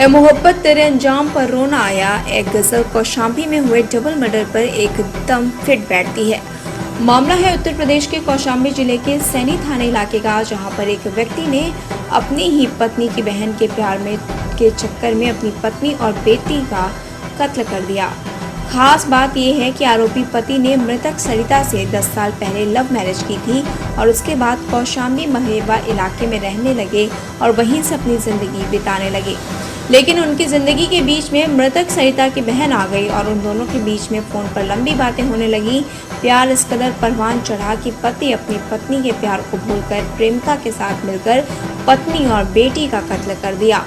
ए मोहब्बत तेरे अंजाम पर रोना आया। एक गजल कौशाम्बी में हुए डबल मर्डर पर एकदम फिट बैठती है। मामला है उत्तर प्रदेश के कौशाम्बी जिले के सैनी थाने इलाके का, जहां पर एक व्यक्ति ने अपनी ही पत्नी की बहन के प्यार में के चक्कर में अपनी पत्नी और बेटी का कत्ल कर दिया। खास बात यह है कि आरोपी पति ने मृतक सरिता से 10 साल पहले लव मैरिज की थी और उसके बाद कौशाम्बी महेवा इलाके में रहने लगे और वहीं से अपनी जिंदगी बिताने लगे। लेकिन उनकी जिंदगी के बीच में मृतक सरिता की बहन आ गई और उन दोनों के बीच में फोन पर लंबी बातें होने लगी। प्यार इस कदर परवान चढ़ा कि पति अपनी पत्नी के प्यार को भूलकर प्रेमिका के साथ मिलकर पत्नी और बेटी का कत्ल कर दिया।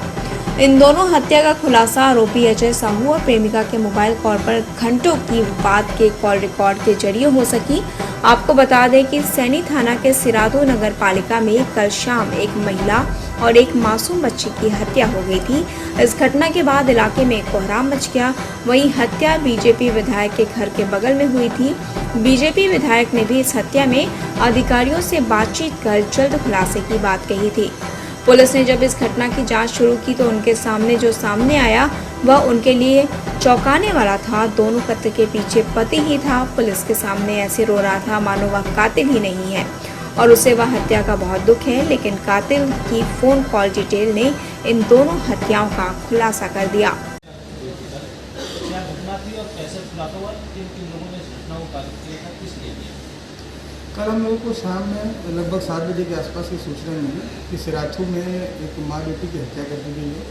इन दोनों हत्या का खुलासा आरोपी अजय साहू और प्रेमिका के मोबाइल कॉल पर घंटों की बात के कॉल रिकॉर्ड के जरिए हो सकी। आपको बता दें कि सैनी थाना के सिरादो नगर पालिका में कल शाम एक महिला और एक मासूम बच्ची की हत्या हो गई थी। इस घटना के बाद इलाके में कोहराम मच गया। वहीं हत्या बीजेपी विधायक के घर के बगल में हुई थी। बीजेपी विधायक ने भी इस हत्या में अधिकारियों से बातचीत कर जल्द खुलासे की बात कही थी। पुलिस ने जब इस घटना की जांच शुरू की तो उनके सामने जो सामने आया वह उनके लिए चौंकाने वाला था। दोनों कत्ल के पीछे पति ही था। पुलिस के सामने ऐसे रो रहा था मानो वह कातिल ही नहीं है और उसे वह हत्या का बहुत दुख है। लेकिन कातिल की फोन कॉल डिटेल ने इन दोनों हत्याओं का खुलासा कर दिया। कल हम लोगों को शाम में लगभग 7 बजे के आसपास की सूचना मिली कि सिराथू में एक माँ बेटी की हत्या कर दी गई है।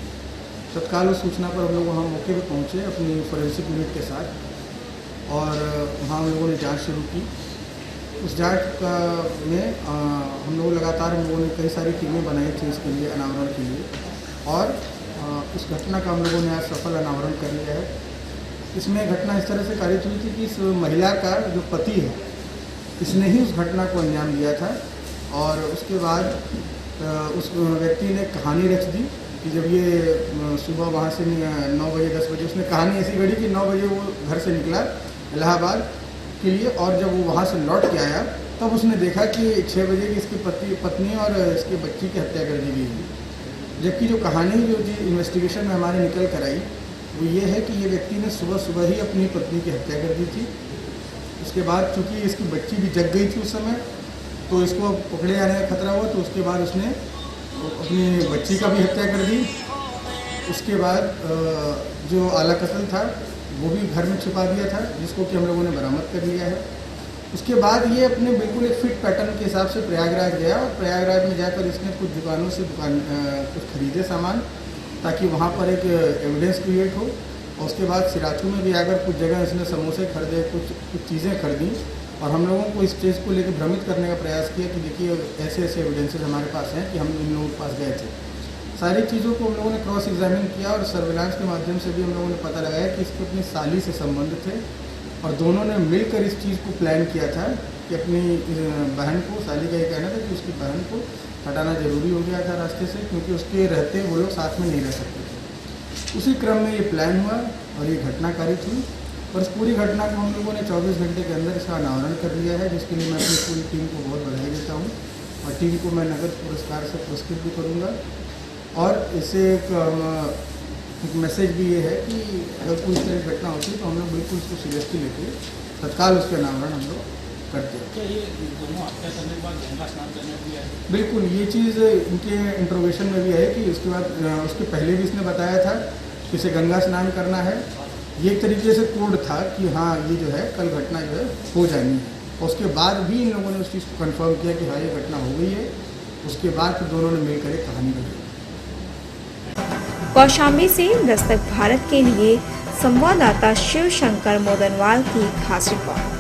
तत्काल उस सूचना पर हम लोग वहाँ मौके पर पहुँचे अपनी फोरेंसिक यूनिट के साथ और वहाँ हम लोगों ने जांच शुरू की। उस जांच में हम लोग लगातार हम लोगों ने कई सारी टीमें बनाई थी इसके लिए, अनावरण के लिए, और उस घटना का हम लोगों ने आज सफल अनावरण कर लिया है। इसमें घटना इस तरह से कारित हुई थी कि इस महिला का जो पति है इसने ही उस घटना को अंजाम दिया था और उसके बाद उस व्यक्ति ने कहानी रच दी कि जब ये सुबह वहाँ से 9 बजे 10 बजे उसने कहानी ऐसी गढ़ी कि 9 बजे वो घर से निकला इलाहाबाद के लिए और जब वो वहाँ से लौट के आया तब उसने देखा कि 6 बजे की इसकी पत्नी और इसके बच्ची की हत्या कर दी गई है। जबकि जो कहानी जो इन्वेस्टिगेशन में हमारे निकल कर आई वो ये है कि ये व्यक्ति ने सुबह ही अपनी पत्नी की हत्या कर दी थी। उसके बाद चूँकि इसकी बच्ची भी जग गई थी उस समय तो इसको पकड़े जाने का खतरा हुआ, तो उसके बाद उसने अपनी बच्ची का भी हत्या कर दी। उसके बाद जो आला कत्ल था वो भी घर में छुपा दिया था जिसको कि हम लोगों ने बरामद कर लिया है। उसके बाद ये अपने बिल्कुल एक फिट पैटर्न के हिसाब से प्रयागराज गया और प्रयागराज में जाकर इसने कुछ दुकानों से कुछ खरीदे सामान ताकि वहाँ पर एक एविडेंस क्रिएट हो। और उसके बाद सिराथू में भी आकर कुछ जगह इसने समोसे खरीदे, कुछ चीज़ें खरीदी और हम लोगों को इस चीज़ को लेकर भ्रमित करने का प्रयास किया कि देखिए ऐसे एविडेंसेस हमारे पास हैं कि हम इन लोगों के पास गए थे। सारी चीज़ों को हम लोगों ने क्रॉस एग्जामिन किया और सर्विलांस के माध्यम से भी हम लोगों ने पता लगाया कि इसको अपनी साली से संबंध थे और दोनों ने मिलकर इस चीज़ को प्लान किया था कि अपनी बहन को, साली का ये कहना था कि उसकी बहन को हटाना ज़रूरी हो गया था रास्ते से क्योंकि उसके रहते वो लोग साथ में नहीं रह सकते थे। उसी क्रम में ये प्लान हुआ और ये घटना कारित हुई और इस पूरी घटना को हम लोगों ने 24 घंटे के अंदर इसका अनावरण कर लिया है, जिसके लिए मैं अपनी पूरी टीम को बहुत बधाई देता हूँ और टीम को मैं नगद पुरस्कार से पुरस्कृत भी करूँगा। और इससे एक मैसेज भी ये है कि अगर कोई इस तरह की घटना होती है तो हम लोग बिल्कुल उसको सीरियसली लेके तत्काल उसके अनावरण हम लोग करते हैं। क्या ये दोनों हत्या करने के बाद गंगा स्नान करने भी है? बिल्कुल, ये चीज़ इनके इंट्रोगेशन में भी है कि उसके बाद उसके पहले भी इसने बताया था कि इसे गंगा स्नान करना है। ये एक तरीके से कोड था कि हाँ ये जो है कल घटना जो है हो जानी है और उसके बाद भी इन लोगों ने उस चीज़ को कंफर्म किया कि हाँ ये घटना हो गई है। उसके बाद फिर दोनों ने मिलकर एक कहानी बनाई। कौशाम्बी से दस्तक भारत के लिए संवाददाता शिव शंकर मोदनवाल की खास रिपोर्ट।